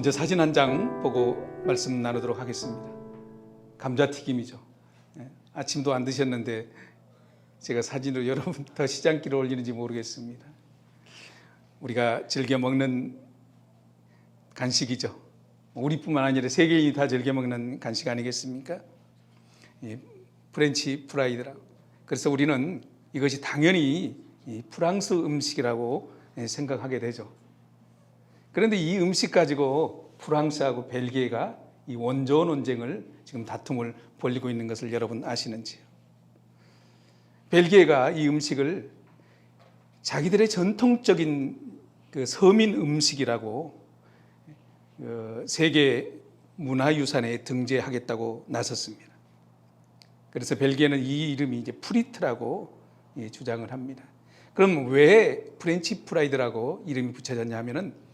먼저 사진 한 장 보고 말씀 나누도록 하겠습니다. 감자튀김이죠. 아침도 안 드셨는데 제가 사진으로 여러분 더 시장기를 올리는지 모르겠습니다. 우리가 즐겨 먹는 간식이죠. 우리뿐만 아니라 세계인이 다 즐겨 먹는 간식 아니겠습니까? 프렌치 프라이드라고. 그래서 우리는 이것이 당연히 프랑스 음식이라고 생각하게 되죠. 그런데 이 음식 가지고 프랑스하고 벨기에가 이 원조 논쟁을 지금 다툼을 벌이고 있는 것을 여러분 아시는지요? 벨기에가 이 음식을 자기들의 전통적인 그 서민 음식이라고 세계 문화유산에 등재하겠다고 나섰습니다. 그래서 벨기에는 이 이름이 이제 프리트라고 주장을 합니다. 그럼 왜 프렌치 프라이드라고 이름이 붙여졌냐 하면은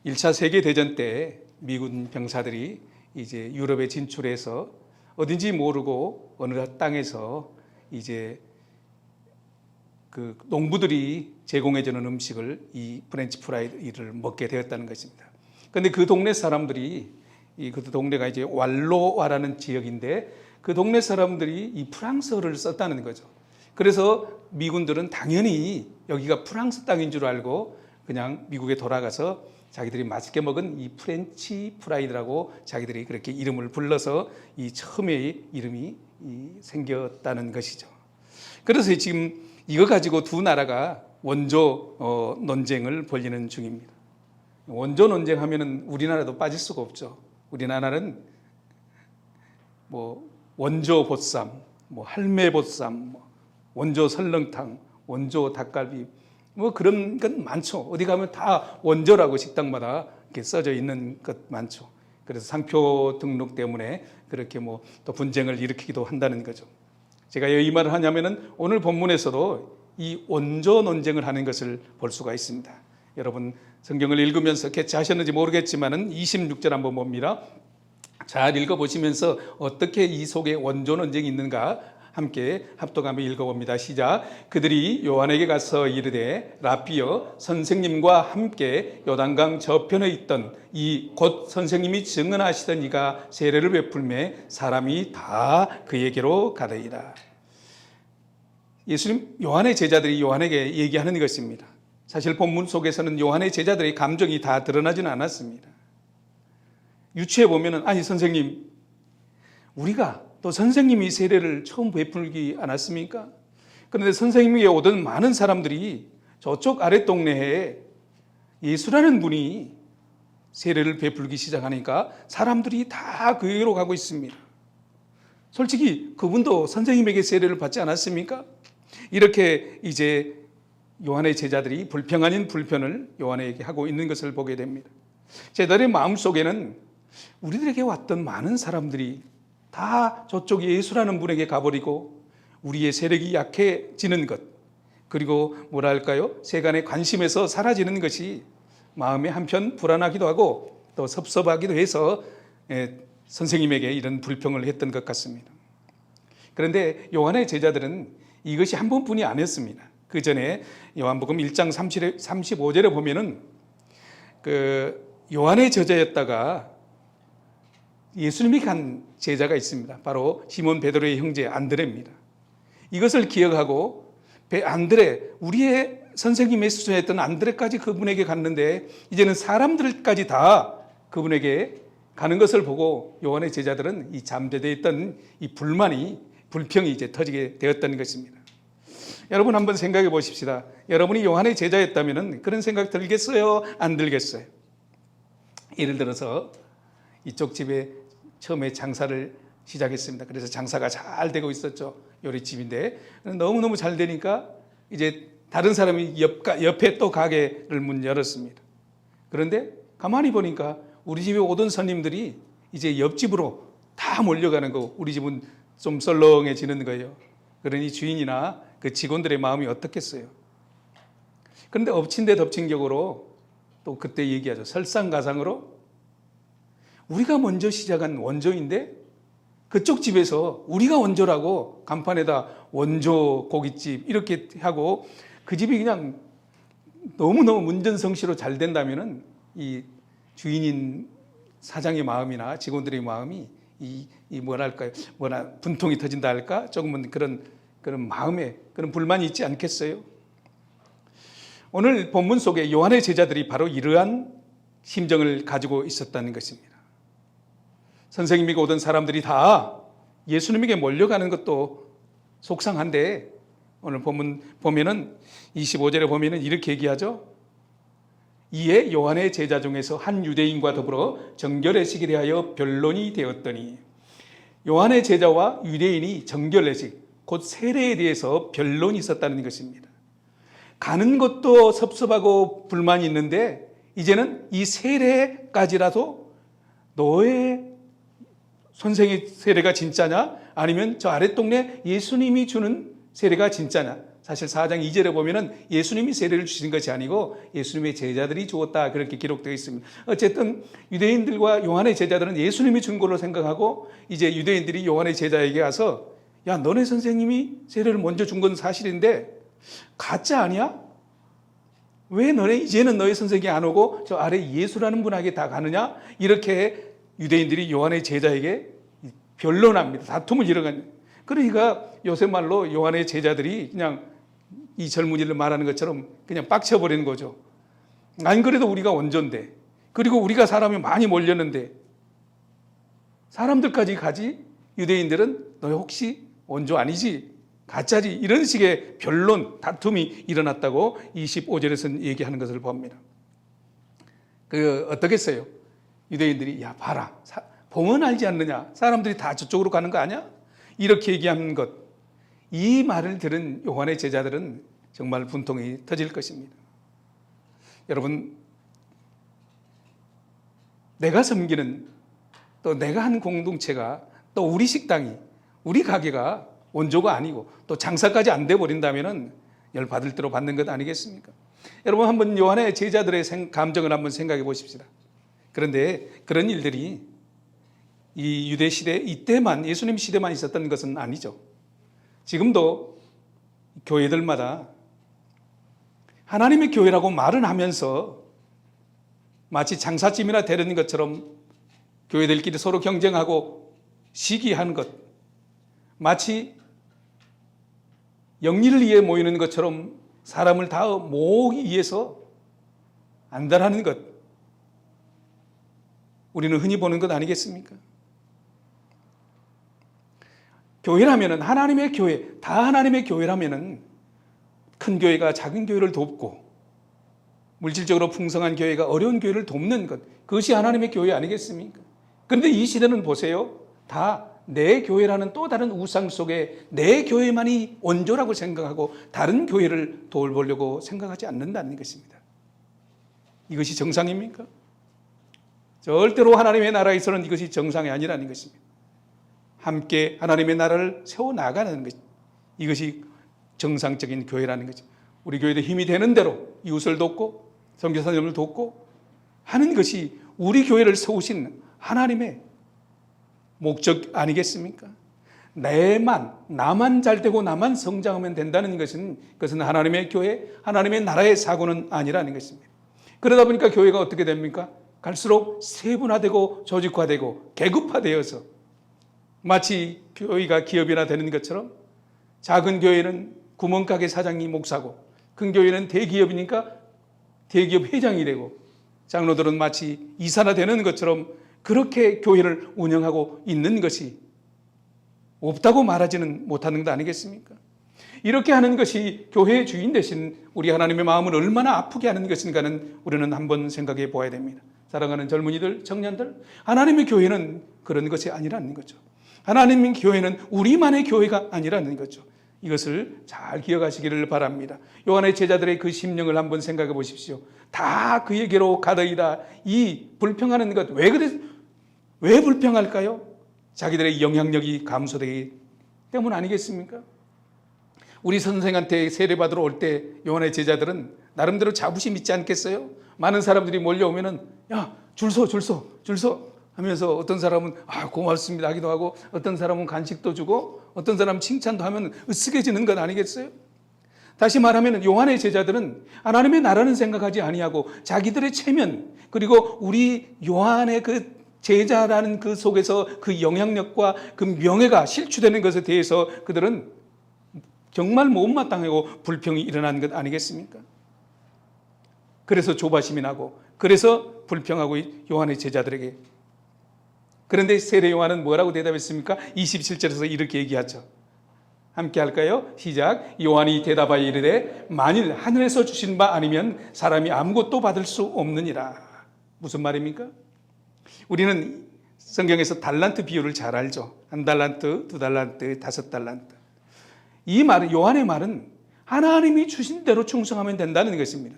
1차 세계대전 때 미군 병사들이 이제 유럽에 진출해서 어딘지 모르고 어느 땅에서 이제 그 농부들이 제공해주는 음식을 이 프렌치 프라이드를 먹게 되었다는 것입니다. 그런데 그 동네 사람들이 그 동네가 이제 왈로와라는 지역인데 그 동네 사람들이 이 프랑스어를 썼다는 거죠. 그래서 미군들은 당연히 여기가 프랑스 땅인 줄 알고 그냥 미국에 돌아가서 자기들이 맛있게 먹은 이 프렌치 프라이드라고 자기들이 그렇게 이름을 불러서 이 처음에 이름이 생겼다는 것이죠. 그래서 지금 이거 가지고 두 나라가 원조 논쟁을 벌이는 중입니다. 원조 논쟁하면은 우리나라도 빠질 수가 없죠. 우리나라는 뭐 원조 보쌈, 뭐 할매 보쌈, 원조 설렁탕, 원조 닭갈비, 뭐 그런 건 많죠. 어디 가면 다 원조라고 식당마다 이렇게 써져 있는 것 많죠. 그래서 상표 등록 때문에 그렇게 뭐 또 분쟁을 일으키기도 한다는 거죠. 제가 왜 이 말을 하냐면은 오늘 본문에서도 이 원조 논쟁을 하는 것을 볼 수가 있습니다. 여러분 성경을 읽으면서 캐치하셨는지 모르겠지만은 26절 한번 봅니다. 잘 읽어보시면서 어떻게 이 속에 원조 논쟁이 있는가 함께 합독하며 읽어봅니다. 시작. 그들이 요한에게 가서 이르되 라삐여 선생님과 함께 요단강 저편에 있던 이 곧 선생님이 증언하시던 이가 세례를 베풀매 사람이 다 그에게로 가더이다. 예수님 요한의 제자들이 요한에게 얘기하는 것입니다. 사실 본문 속에서는 요한의 제자들의 감정이 다 드러나지는 않았습니다. 유추해 보면은 아니 선생님 우리가 또 선생님이 세례를 처음 베풀지 않았습니까? 그런데 선생님에게 오던 많은 사람들이 저쪽 아랫동네에 예수라는 분이 세례를 베풀기 시작하니까 사람들이 다 그에게로 가고 있습니다. 솔직히 그분도 선생님에게 세례를 받지 않았습니까? 이렇게 이제 요한의 제자들이 불평 아닌 불편을 요한에게 하고 있는 것을 보게 됩니다. 제자들의 마음속에는 우리들에게 왔던 많은 사람들이 다 저쪽 예수라는 분에게 가버리고 우리의 세력이 약해지는 것, 그리고 뭐랄까요? 세간의 관심에서 사라지는 것이 마음에 한편 불안하기도 하고 또 섭섭하기도 해서 선생님에게 이런 불평을 했던 것 같습니다. 그런데 요한의 제자들은 이것이 한 번뿐이 아니었습니다. 그 전에 요한복음 1장 35절에 보면은 그 요한의 저자였다가 예수님이 간 제자가 있습니다. 바로 시몬 베드로의 형제 안드레입니다. 이것을 기억하고 안드레, 우리의 선생님의 수준했던 안드레까지 그분에게 갔는데 이제는 사람들까지 다 그분에게 가는 것을 보고 요한의 제자들은 이 잠재되어 있던 이 불평이 이제 터지게 되었다는 것입니다. 여러분 한번 생각해 보십시다. 여러분이 요한의 제자였다면 그런 생각 들겠어요? 안 들겠어요? 예를 들어서 이쪽 집에 처음에 장사를 시작했습니다. 그래서 장사가 잘 되고 있었죠. 요리집인데 너무너무 잘 되니까 이제 다른 사람이 옆에 또 가게를 문 열었습니다. 그런데 가만히 보니까 우리 집에 오던 손님들이 이제 옆집으로 다 몰려가는 거, 우리 집은 좀 썰렁해지는 거예요. 그러니 주인이나 그 직원들의 마음이 어떻겠어요? 그런데 엎친 데 덮친 격으로 또 그때 얘기하죠. 설상가상으로 우리가 먼저 시작한 원조인데 그쪽 집에서 우리가 원조라고 간판에다 원조 고깃집 이렇게 하고 그 집이 그냥 너무너무 문전성시로 잘 된다면은 이 주인인 사장의 마음이나 직원들의 마음이 뭐랄까요? 분통이 터진다 할까? 조금은 그런 마음에 그런 불만이 있지 않겠어요? 오늘 본문 속에 요한의 제자들이 바로 이러한 심정을 가지고 있었다는 것입니다. 선생님이 오던 사람들이 다 예수님에게 몰려가는 것도 속상한데 오늘 본문 보면은 25절에 보면은 이렇게 얘기하죠. 이에 요한의 제자 중에서 한 유대인과 더불어 정결례식에 대하여 변론이 되었더니 요한의 제자와 유대인이 정결례식 곧 세례에 대해서 변론이 있었다는 것입니다. 가는 것도 섭섭하고 불만이 있는데 이제는 이 세례까지라도 너의 선생의 세례가 진짜냐 아니면 저 아랫동네 예수님이 주는 세례가 진짜냐. 사실 4장 2절에 보면은 예수님이 세례를 주신 것이 아니고 예수님의 제자들이 주었다 그렇게 기록되어 있습니다. 어쨌든 유대인들과 요한의 제자들은 예수님이 준 걸로 생각하고 이제 유대인들이 요한의 제자에게 와서 야 너네 선생님이 세례를 먼저 준 건 사실인데 가짜 아니야? 왜 너네 이제는 너희 선생이 안 오고 저 아래 예수라는 분에게 다 가느냐? 이렇게 유대인들이 요한의 제자에게 변론합니다. 다툼을 일어나는. 그러니까 요새 말로 요한의 제자들이 그냥 이 젊은이를 말하는 것처럼 그냥 빡쳐버리는 거죠. 안 그래도 우리가 원조인데 그리고 우리가 사람이 많이 몰렸는데 사람들까지 가지 유대인들은 너 혹시 원조 아니지? 가짜지? 이런 식의 변론, 다툼이 일어났다고 25절에서는 얘기하는 것을 봅니다. 어떻겠어요? 유대인들이 야 봐라 보면 알지 않느냐? 사람들이 다 저쪽으로 가는 거 아니야? 이렇게 얘기하는 것. 이 말을 들은 요한의 제자들은 정말 분통이 터질 것입니다. 여러분 내가 섬기는 또 내가 한 공동체가 또 우리 식당이 우리 가게가 원조가 아니고 또 장사까지 안 돼 버린다면은 열받을 대로 받는 것 아니겠습니까? 여러분 한번 요한의 제자들의 감정을 한번 생각해 보십시다. 그런데 그런 일들이 이 유대 시대 이때만 예수님 시대만 있었던 것은 아니죠. 지금도 교회들마다 하나님의 교회라고 말은 하면서 마치 장사짐이나 되는 것처럼 교회들끼리 서로 경쟁하고 시기하는 것, 마치 영리를 위해 모이는 것처럼 사람을 다 모으기 위해서 안달하는 것, 우리는 흔히 보는 것 아니겠습니까? 교회라면은 하나님의 교회, 다 하나님의 교회라면은 큰 교회가 작은 교회를 돕고 물질적으로 풍성한 교회가 어려운 교회를 돕는 것, 그것이 하나님의 교회 아니겠습니까? 그런데 이 시대는 보세요. 다 내 교회라는 또 다른 우상 속에 내 교회만이 원조라고 생각하고 다른 교회를 돌보려고 생각하지 않는다는 것입니다. 이것이 정상입니까? 절대로 하나님의 나라에서는 이것이 정상이 아니라는 것입니다. 함께 하나님의 나라를 세워나가는 것, 이것이 정상적인 교회라는 거죠. 우리 교회도 힘이 되는 대로 이웃을 돕고 선교사님을 돕고 하는 것이 우리 교회를 세우신 하나님의 목적 아니겠습니까? 나만 잘 되고 나만 성장하면 된다는 그것은 하나님의 교회, 하나님의 나라의 사고는 아니라는 것입니다. 그러다 보니까 교회가 어떻게 됩니까? 갈수록 세분화되고 조직화되고 계급화되어서 마치 교회가 기업이나 되는 것처럼 작은 교회는 구멍가게 사장이 목사고 큰 교회는 대기업이니까 대기업 회장이 되고 장로들은 마치 이사나 되는 것처럼 그렇게 교회를 운영하고 있는 것이 없다고 말하지는 못하는 것 아니겠습니까? 이렇게 하는 것이 교회의 주인 되신 우리 하나님의 마음을 얼마나 아프게 하는 것인가는 우리는 한번 생각해 보아야 됩니다. 사랑하는 젊은이들, 청년들, 하나님의 교회는 그런 것이 아니라는 거죠. 하나님의 교회는 우리만의 교회가 아니라는 거죠. 이것을 잘 기억하시기를 바랍니다. 요한의 제자들의 그 심령을 한번 생각해 보십시오. 다 그에게로 가더이다. 이 불평하는 것 왜 불평할까요? 자기들의 영향력이 감소되기 때문 아니겠습니까? 우리 선생한테 세례받으러 올 때 요한의 제자들은 나름대로 자부심 있지 않겠어요? 많은 사람들이 몰려오면은 야, 줄 서 하면서 어떤 사람은 고맙습니다 하기도 하고 어떤 사람은 간식도 주고 어떤 사람은 칭찬도 하면 으쓱해지는 것 아니겠어요? 다시 말하면 요한의 제자들은 하나님의 나라는 생각하지 아니하고 자기들의 체면 그리고 우리 요한의 그 제자라는 그 속에서 그 영향력과 그 명예가 실추되는 것에 대해서 그들은 정말 못마땅하고 불평이 일어나는 것 아니겠습니까? 그래서 조바심이 나고, 그래서 불평하고 요한의 제자들에게. 그런데 세례 요한은 뭐라고 대답했습니까? 27절에서 이렇게 얘기하죠. 함께 할까요? 시작. 요한이 대답하여 이르되 만일 하늘에서 주신 바 아니면 사람이 아무것도 받을 수 없느니라. 무슨 말입니까? 우리는 성경에서 달란트 비유를 잘 알죠. 1달란트, 2달란트, 5달란트. 이 말은, 요한의 말은 하나님이 주신 대로 충성하면 된다는 것입니다.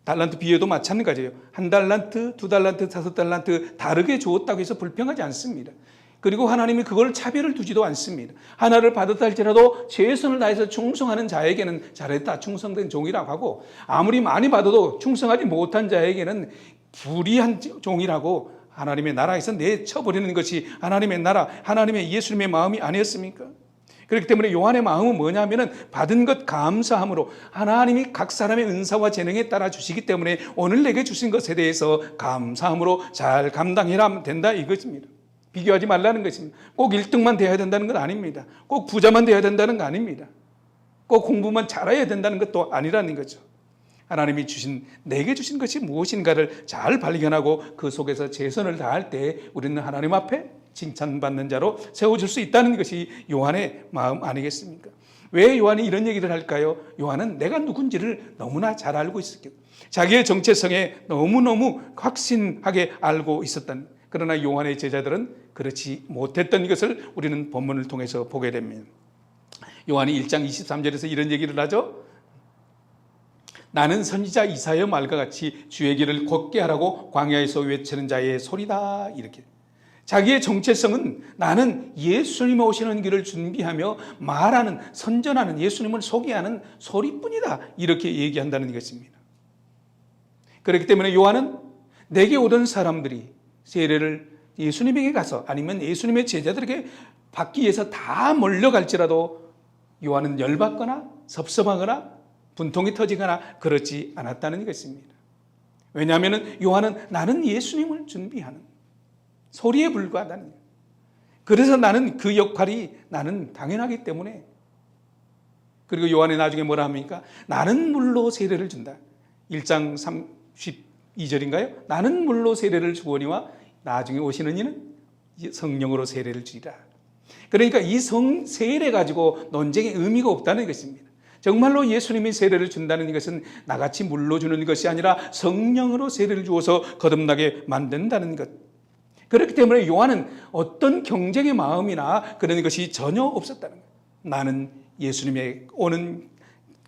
달란트 비유도 마찬가지예요. 1달란트, 2달란트, 5달란트 다르게 주었다고 해서 불평하지 않습니다. 그리고 하나님이 그걸 차별을 두지도 않습니다. 하나를 받았다 할지라도 최선을 다해서 충성하는 자에게는 잘했다, 충성된 종이라고 하고, 아무리 많이 받아도 충성하지 못한 자에게는 불의한 종이라고 하나님의 나라에서 내쳐버리는 것이 하나님의 나라, 하나님의 예수님의 마음이 아니었습니까? 그렇기 때문에 요한의 마음은 뭐냐면은 받은 것 감사함으로, 하나님이 각 사람의 은사와 재능에 따라 주시기 때문에 오늘 내게 주신 것에 대해서 감사함으로 잘 감당해야 된다 이것입니다. 비교하지 말라는 것입니다. 꼭 1등만 돼야 된다는 건 아닙니다. 꼭 부자만 돼야 된다는 거 아닙니다. 꼭 공부만 잘해야 된다는 것도 아니라는 거죠. 하나님이 주신, 내게 주신 것이 무엇인가를 잘 발견하고 그 속에서 최선을 다할 때 우리는 하나님 앞에 칭찬받는 자로 세워질 수 있다는 것이 요한의 마음 아니겠습니까? 왜 요한이 이런 얘기를 할까요? 요한은 내가 누군지를 너무나 잘 알고 있었기 때문에, 자기의 정체성에 너무너무 확신하게 알고 있었던. 그러나 요한의 제자들은 그렇지 못했던 것을 우리는 본문을 통해서 보게 됩니다. 요한이 1장 23절에서 이런 얘기를 하죠. 나는 선지자 이사야의 말과 같이 주의 길을 걷게 하라고 광야에서 외치는 자의 소리다. 이렇게. 자기의 정체성은 나는 예수님 오시는 길을 준비하며 말하는, 선전하는, 예수님을 소개하는 소리뿐이다. 이렇게 얘기한다는 것입니다. 그렇기 때문에 요한은 내게 오던 사람들이 세례를 예수님에게 가서 아니면 예수님의 제자들에게 받기 위해서 다 몰려갈지라도 요한은 열받거나 섭섭하거나 분통이 터지거나 그렇지 않았다는 것입니다. 왜냐하면 요한은 나는 예수님을 준비하는 소리에 불과하다는 거예요. 그래서 나는 그 역할이 나는 당연하기 때문에. 그리고 요한이 나중에 뭐라 합니까? 나는 물로 세례를 준다. 1장 32절인가요? 나는 물로 세례를 주거니와 나중에 오시는 이는 성령으로 세례를 주리라. 그러니까 이 세례 가지고 논쟁의 의미가 없다는 것입니다. 정말로 예수님이 세례를 준다는 것은 나같이 물로 주는 것이 아니라 성령으로 세례를 주어서 거듭나게 만든다는 것. 그렇기 때문에 요한은 어떤 경쟁의 마음이나 그런 것이 전혀 없었다는 거예요. 나는 예수님의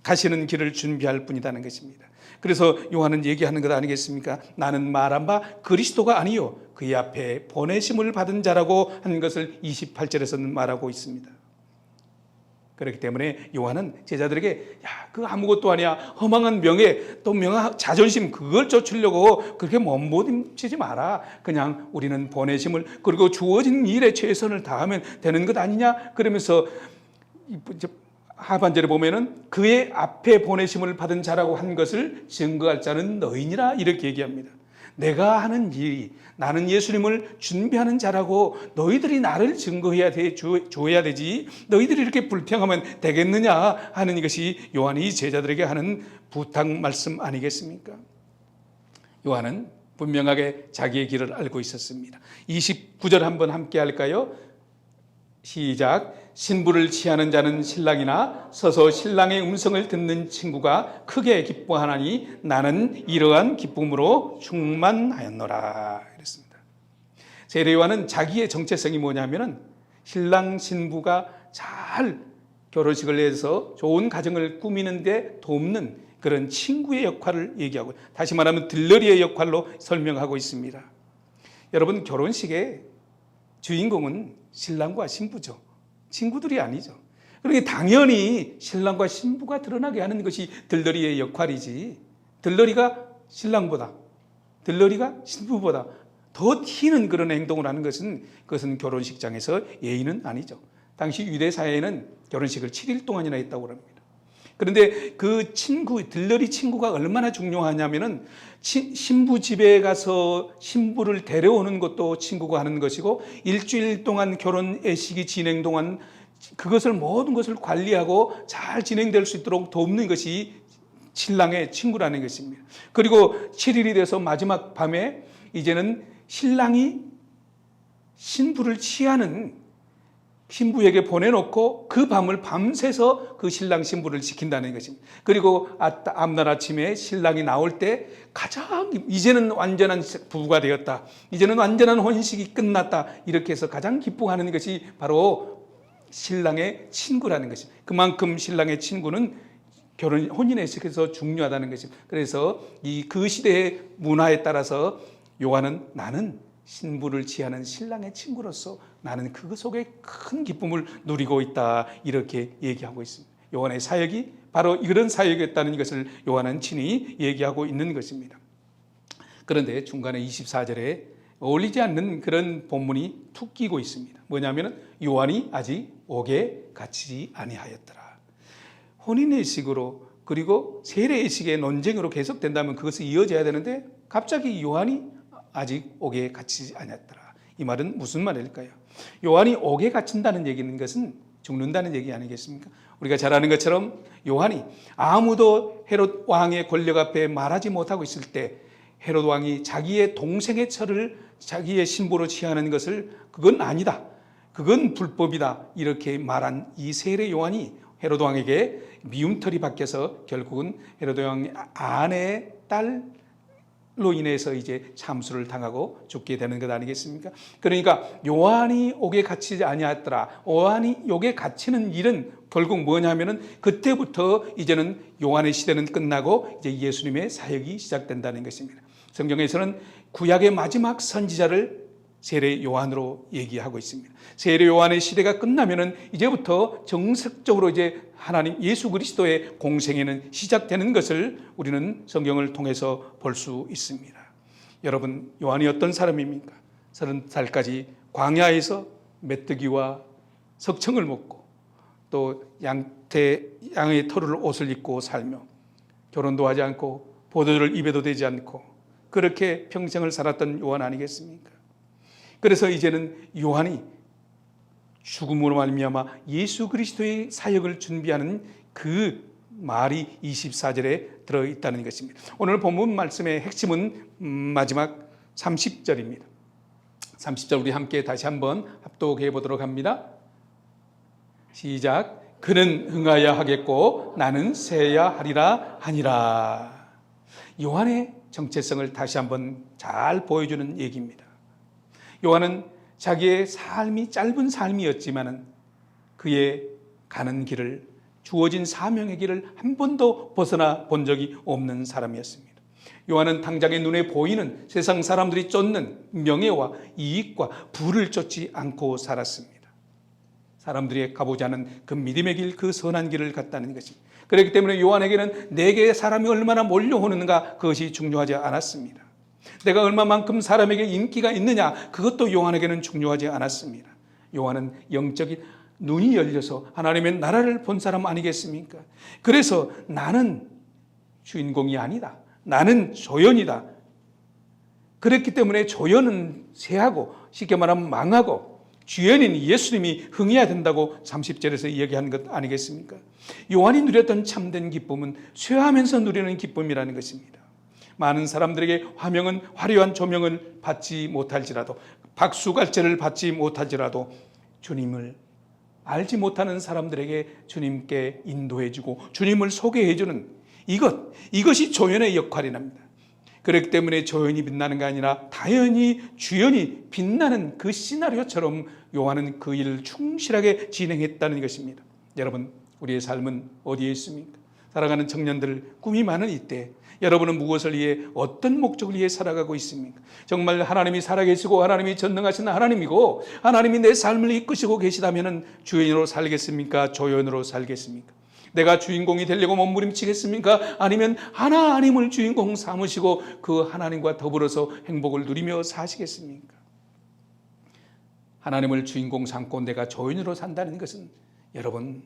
가시는 길을 준비할 뿐이라는 것입니다. 그래서 요한은 얘기하는 것 아니겠습니까? 나는 말한 바 그리스도가 아니요 그의 앞에 보내심을 받은 자라고 하는 것을 28절에서는 말하고 있습니다. 그렇기 때문에 요한은 제자들에게 그 아무것도 아니야, 허망한 명예, 또 자존심, 그걸 쫓으려고 그렇게 몸부림치지 마라. 그냥 우리는 보내심을, 그리고 주어진 일에 최선을 다하면 되는 것 아니냐. 그러면서 하반절에 보면은 그의 앞에 보내심을 받은 자라고 한 것을 증거할 자는 너희니라 이렇게 얘기합니다. 내가 하는 일이 나는 예수님을 준비하는 자라고 너희들이 나를 증거해야 줘야 되지, 너희들이 이렇게 불평하면 되겠느냐 하는 것이 요한이 제자들에게 하는 부탁 말씀 아니겠습니까? 요한은 분명하게 자기의 길을 알고 있었습니다. 29절 한번 함께 할까요? 시작. 신부를 취하는 자는 신랑이나 서서 신랑의 음성을 듣는 친구가 크게 기뻐하나니 나는 이러한 기쁨으로 충만하였노라. 이랬습니다. 세례 요한은 자기의 정체성이 뭐냐면은 신랑 신부가 잘 결혼식을 해서 좋은 가정을 꾸미는 데 돕는 그런 친구의 역할을 얘기하고, 다시 말하면 들러리의 역할로 설명하고 있습니다. 여러분, 결혼식의 주인공은 신랑과 신부죠. 친구들이 아니죠. 그러니까 당연히 신랑과 신부가 드러나게 하는 것이 들러리의 역할이지, 들러리가 신랑보다, 들러리가 신부보다 더 튀는 그런 행동을 하는 것은, 그것은 결혼식장에서 예의는 아니죠. 당시 유대 사회에는 결혼식을 7일 동안이나 했다고 합니다. 그런데 그 친구, 들러리 친구가 얼마나 중요하냐면은 신부 집에 가서 신부를 데려오는 것도 친구가 하는 것이고, 일주일 동안 결혼 예식이 진행 동안 그것을 모든 것을 관리하고 잘 진행될 수 있도록 돕는 것이 신랑의 친구라는 것입니다. 그리고 7일이 돼서 마지막 밤에 이제는 신랑이 신부를 취하는, 신부에게 보내놓고 그 밤을 밤새서 그 신랑 신부를 지킨다는 것입니다. 그리고 앞날 아침에 신랑이 나올 때 가장 이제는 완전한 부부가 되었다, 이제는 완전한 혼식이 끝났다, 이렇게 해서 가장 기뻐하는 것이 바로 신랑의 친구라는 것입니다. 그만큼 신랑의 친구는 혼인에 있어서 중요하다는 것입니다. 그래서 그 시대의 문화에 따라서 요한은 나는 신부를 취하는 신랑의 친구로서 나는 그것 속에 큰 기쁨을 누리고 있다, 이렇게 얘기하고 있습니다. 요한의 사역이 바로 이런 사역이었다는 것을 요한은 친히 얘기하고 있는 것입니다. 그런데 중간에 24절에 어울리지 않는 그런 본문이 툭 끼고 있습니다. 뭐냐면 요한이 아직 옥에 갇히지 아니하였더라. 혼인의식으로 그리고 세례의식의 논쟁으로 계속된다면 그것이 이어져야 되는데 갑자기 요한이 아직 옥에 갇히지 않았더라. 이 말은 무슨 말일까요? 요한이 옥에 갇힌다는 얘기는 것은 죽는다는 얘기 아니겠습니까? 우리가 잘 아는 것처럼 요한이 아무도 헤롯 왕의 권력 앞에 말하지 못하고 있을 때 헤롯 왕이 자기의 동생의 처를 자기의 신부로 취하는 것을 그건 아니다, 그건 불법이다, 이렇게 말한 이 세례 요한이 헤롯 왕에게 미움털이 바뀌어서 결국은 헤롯 왕의 아내의 딸로 인해서 이제 참수를 당하고 죽게 되는 것 아니겠습니까? 그러니까 요한이 옥에 갇히지 아니하였더라. 요한이 옥에 갇히는 일은 결국 뭐냐면은 그때부터 이제는 요한의 시대는 끝나고 이제 예수님의 사역이 시작된다는 것입니다. 성경에서는 구약의 마지막 선지자를 세례 요한으로 얘기하고 있습니다. 세례 요한의 시대가 끝나면은 이제부터 정석적으로 이제 하나님 예수 그리스도의 공생애는 시작되는 것을 우리는 성경을 통해서 볼 수 있습니다. 여러분, 요한이 어떤 사람입니까? 30살까지 광야에서 메뚜기와 석청을 먹고 또 양의 털을 옷을 입고 살며 결혼도 하지 않고 포도주를 입에도 대지 않고 그렇게 평생을 살았던 요한 아니겠습니까? 그래서 이제는 요한이 죽음으로 말미암아 예수 그리스도의 사역을 준비하는 그 말이 24절에 들어있다는 것입니다. 오늘 본문 말씀의 핵심은 마지막 30절입니다. 30절 우리 함께 다시 한번 합독해 보도록 합니다. 시작. 그는 흥하야 하겠고 나는 세야 하리라 하니라. 요한의 정체성을 다시 한번 잘 보여주는 얘기입니다. 요한은 자기의 삶이 짧은 삶이었지만은 그의 가는 길을, 주어진 사명의 길을 한 번도 벗어나 본 적이 없는 사람이었습니다. 요한은 당장의 눈에 보이는 세상 사람들이 쫓는 명예와 이익과 부를 쫓지 않고 살았습니다. 사람들이 가보지 않은 그 믿음의 길, 그 선한 길을 갔다는 것입니다. 그렇기 때문에 요한에게는 내게 사람이 얼마나 몰려오는가 그것이 중요하지 않았습니다. 내가 얼마만큼 사람에게 인기가 있느냐 그것도 요한에게는 중요하지 않았습니다. 요한은 영적인 눈이 열려서 하나님의 나라를 본 사람 아니겠습니까? 그래서 나는 주인공이 아니다, 나는 조연이다. 그렇기 때문에 조연은 쇠하고 쉽게 말하면 망하고 주연인 예수님이 흥해야 된다고 30절에서 이야기한 것 아니겠습니까? 요한이 누렸던 참된 기쁨은 쇠하면서 누리는 기쁨이라는 것입니다. 많은 사람들에게 화려한 조명을 받지 못할지라도, 박수갈채를 받지 못할지라도 주님을 알지 못하는 사람들에게 주님께 인도해주고 주님을 소개해주는 이것이 조연의 역할이랍니다. 그렇기 때문에 조연이 빛나는 게 아니라 당연히 주연이 빛나는 그 시나리오처럼 요한은 그 일을 충실하게 진행했다는 것입니다. 여러분, 우리의 삶은 어디에 있습니까? 살아가는 청년들, 꿈이 많은 이때 여러분은 무엇을 위해, 어떤 목적을 위해 살아가고 있습니까? 정말 하나님이 살아계시고 하나님이 전능하신 하나님이고 하나님이 내 삶을 이끄시고 계시다면 주연으로 살겠습니까? 조연으로 살겠습니까? 내가 주인공이 되려고 몸부림치겠습니까? 아니면 하나님을 주인공 삼으시고 그 하나님과 더불어서 행복을 누리며 사시겠습니까? 하나님을 주인공 삼고 내가 조연으로 산다는 것은 여러분,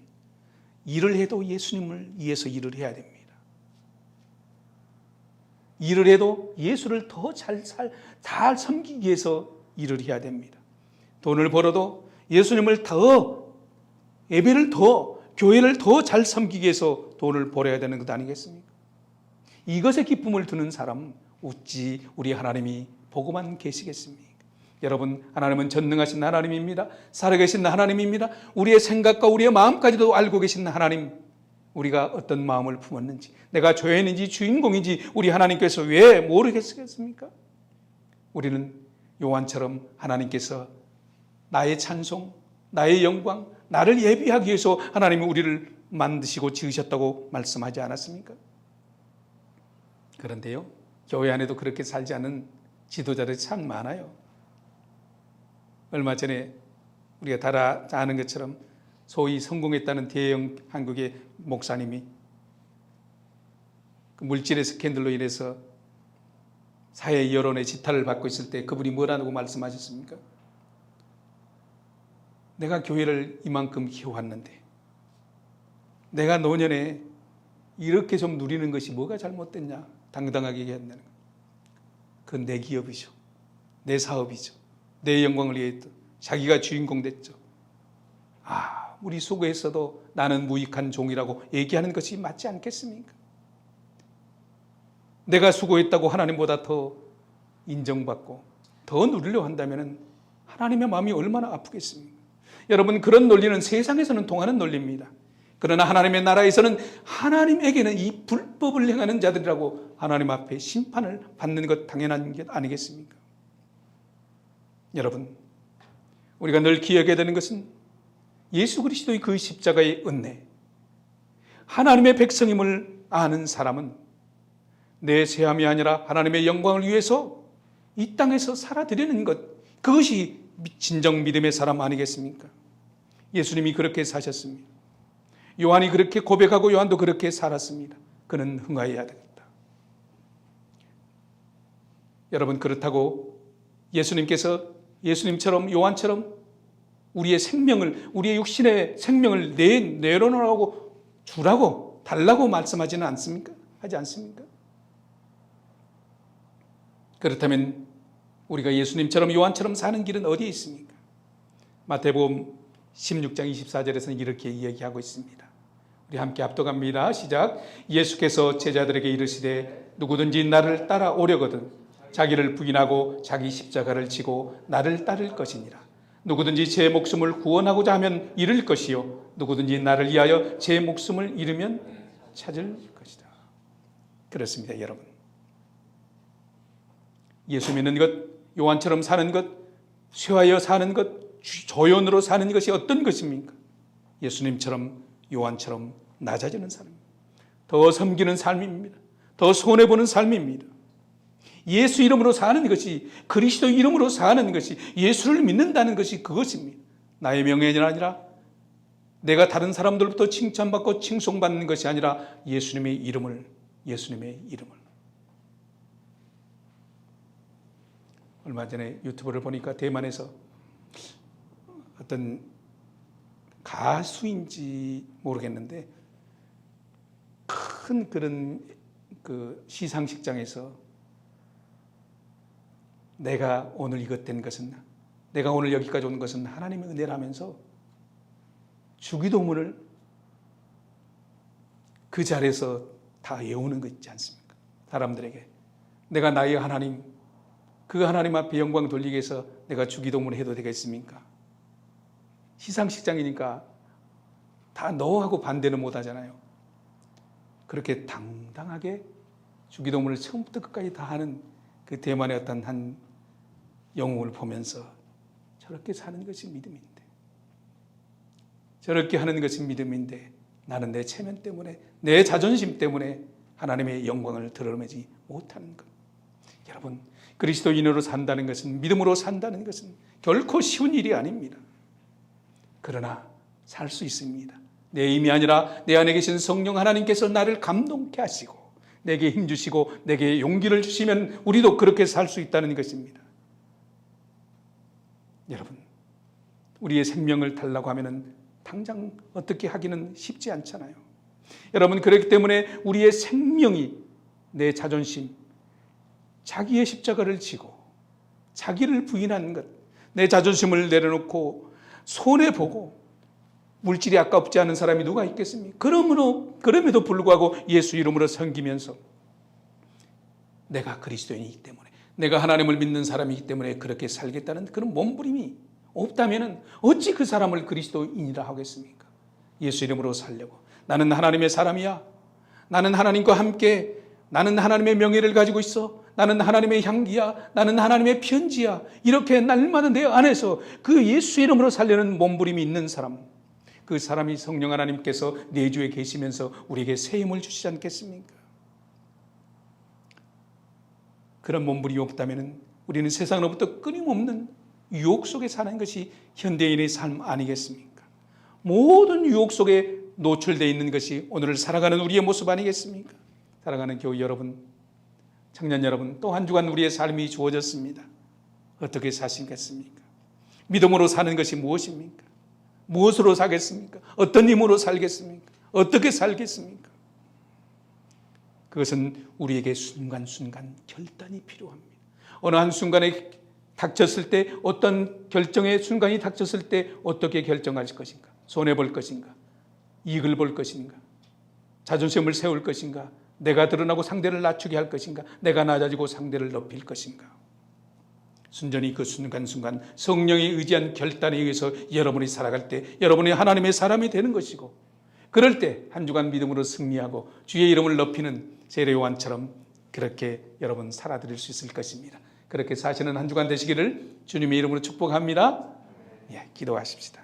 일을 해도 예수님을 위해서 일을 해야 됩니다. 일을 해도 예수를 더 잘 섬기기 위해서 일을 해야 됩니다. 돈을 벌어도 예수님을 더, 예배를 더, 교회를 더 잘 섬기기 위해서 돈을 벌어야 되는 것 아니겠습니까? 이것에 기쁨을 두는 사람 어찌 우리 하나님이 보고만 계시겠습니까? 여러분, 하나님은 전능하신 하나님입니다. 살아계신 하나님입니다. 우리의 생각과 우리의 마음까지도 알고 계신 하나님, 우리가 어떤 마음을 품었는지, 내가 죄인인지 주인공인지 우리 하나님께서 왜 모르겠습니까? 우리는 요한처럼 하나님께서 나의 찬송, 나의 영광, 나를 예비하기 위해서 하나님이 우리를 만드시고 지으셨다고 말씀하지 않았습니까? 그런데요, 교회 안에도 그렇게 살지 않는 지도자들이 참 많아요. 얼마 전에 우리가 다 아는 것처럼 소위 성공했다는 대형 한국의 목사님이 그 물질의 스캔들로 인해서 사회 여론의 지탄을 받고 있을 때 그분이 뭐라고 말씀하셨습니까? 내가 교회를 이만큼 키워왔는데 내가 노년에 이렇게 좀 누리는 것이 뭐가 잘못됐냐 당당하게 얘기한다는 거예요. 그건 내 기업이죠. 내 사업이죠. 내 영광을 위해서 자기가 주인공 됐죠. 우리 수고했어도 나는 무익한 종이라고 얘기하는 것이 맞지 않겠습니까? 내가 수고했다고 하나님보다 더 인정받고 더 누리려 한다면 하나님의 마음이 얼마나 아프겠습니까? 여러분, 그런 논리는 세상에서는 통하는 논리입니다. 그러나 하나님의 나라에서는 하나님에게는 이 불법을 행하는 자들이라고 하나님 앞에 심판을 받는 것 당연한 게 아니겠습니까? 여러분, 우리가 늘 기억해야 되는 것은 예수 그리스도의 그 십자가의 은혜, 하나님의 백성임을 아는 사람은 내 세함이 아니라 하나님의 영광을 위해서 이 땅에서 살아드리는 것, 그것이 진정 믿음의 사람 아니겠습니까? 예수님이 그렇게 사셨습니다. 요한이 그렇게 고백하고 요한도 그렇게 살았습니다. 그는 흥하여야 되겠다. 여러분, 그렇다고 예수님처럼 요한처럼 우리의 생명을, 우리의 육신의 생명을 내려놓으라고 주라고 달라고 말씀하지는 않습니까? 하지 않습니까? 그렇다면 우리가 예수님처럼 요한처럼 사는 길은 어디에 있습니까? 마태복음 16장 24절에서는 이렇게 이야기하고 있습니다. 우리 함께 합독합니다. 시작. 예수께서 제자들에게 이르시되 누구든지 나를 따라오려거든 자기를 부인하고 자기 십자가를 지고 나를 따를 것이니라. 누구든지 제 목숨을 구원하고자 하면 잃을 것이요 누구든지 나를 위하여 제 목숨을 잃으면 찾을 것이다. 그렇습니다, 여러분. 예수 믿는 것, 요한처럼 사는 것, 쇠하여 사는 것, 조연으로 사는 것이 어떤 것입니까? 예수님처럼 요한처럼 낮아지는 삶입니다. 더 섬기는 삶입니다. 더 손해보는 삶입니다. 예수 이름으로 사는 것이, 그리스도 이름으로 사는 것이, 예수를 믿는다는 것이 그것입니다. 나의 명예가 아니라 내가 다른 사람들로부터 칭찬받고 칭송받는 것이 아니라 예수님의 이름을. 얼마 전에 유튜브를 보니까 대만에서 어떤 가수인지 모르겠는데 큰 그런 그 시상식장에서 내가 오늘 이것 된 것은, 내가 오늘 여기까지 온 것은 하나님의 은혜라면서 주기도문을 그 자리에서 다 외우는 거 있지 않습니까? 사람들에게 내가 나의 하나님, 그 하나님 앞에 영광 돌리기 위해서 내가 주기도문을 해도 되겠습니까? 시상식장이니까 다 너하고 반대는 못 하잖아요. 그렇게 당당하게 주기도문을 처음부터 끝까지 다 하는 그 대만의 어떤 한 영웅을 보면서 저렇게 사는 것이 믿음인데, 저렇게 하는 것이 믿음인데 나는 내 체면 때문에, 내 자존심 때문에 하나님의 영광을 드러내지 못하는 것. 여러분, 그리스도인으로 산다는 것은, 믿음으로 산다는 것은 결코 쉬운 일이 아닙니다. 그러나 살 수 있습니다. 내 힘이 아니라 내 안에 계신 성령 하나님께서 나를 감동케 하시고 내게 힘 주시고 내게 용기를 주시면 우리도 그렇게 살 수 있다는 것입니다. 여러분, 우리의 생명을 달라고 하면 당장 어떻게 하기는 쉽지 않잖아요. 여러분, 그렇기 때문에 우리의 생명이, 내 자존심, 자기의 십자가를 지고 자기를 부인하는 것, 내 자존심을 내려놓고 손해보고 물질이 아깝지 않은 사람이 누가 있겠습니까? 그럼에도 불구하고 예수 이름으로 섬기면서 내가 그리스도인이기 때문에, 내가 하나님을 믿는 사람이기 때문에 그렇게 살겠다는 그런 몸부림이 없다면 어찌 그 사람을 그리스도인이라 하겠습니까? 예수 이름으로 살려고, 나는 하나님의 사람이야, 나는 하나님과 함께, 나는 하나님의 명예를 가지고 있어, 나는 하나님의 향기야, 나는 하나님의 편지야, 이렇게 날마다 내 안에서 그 예수 이름으로 살려는 몸부림이 있는 사람, 그 사람이 성령 하나님께서 내주에 계시면서 우리에게 새 힘을 주시지 않겠습니까? 그런 몸부림이 없다면 우리는 세상으로부터 끊임없는 유혹 속에 사는 것이 현대인의 삶 아니겠습니까? 모든 유혹 속에 노출되어 있는 것이 오늘을 살아가는 우리의 모습 아니겠습니까? 사랑하는 교회 여러분, 청년 여러분, 또 한 주간 우리의 삶이 주어졌습니다. 어떻게 사시겠습니까? 믿음으로 사는 것이 무엇입니까? 무엇으로 사겠습니까? 어떤 힘으로 살겠습니까? 어떻게 살겠습니까? 그것은 우리에게 순간순간 결단이 필요합니다. 어느 한 순간에 닥쳤을 때, 어떤 결정의 순간이 닥쳤을 때 어떻게 결정할 것인가? 손해볼 것인가? 이익을 볼 것인가? 자존심을 세울 것인가? 내가 드러나고 상대를 낮추게 할 것인가? 내가 낮아지고 상대를 높일 것인가? 순전히 그 순간순간 성령이 의지한 결단에 의해서 여러분이 살아갈 때 여러분이 하나님의 사람이 되는 것이고, 그럴 때 한 주간 믿음으로 승리하고 주의 이름을 높이는 세례 요한처럼 그렇게 여러분 살아드릴 수 있을 것입니다. 그렇게 사시는 한 주간 되시기를 주님의 이름으로 축복합니다. 예, 기도하십시다.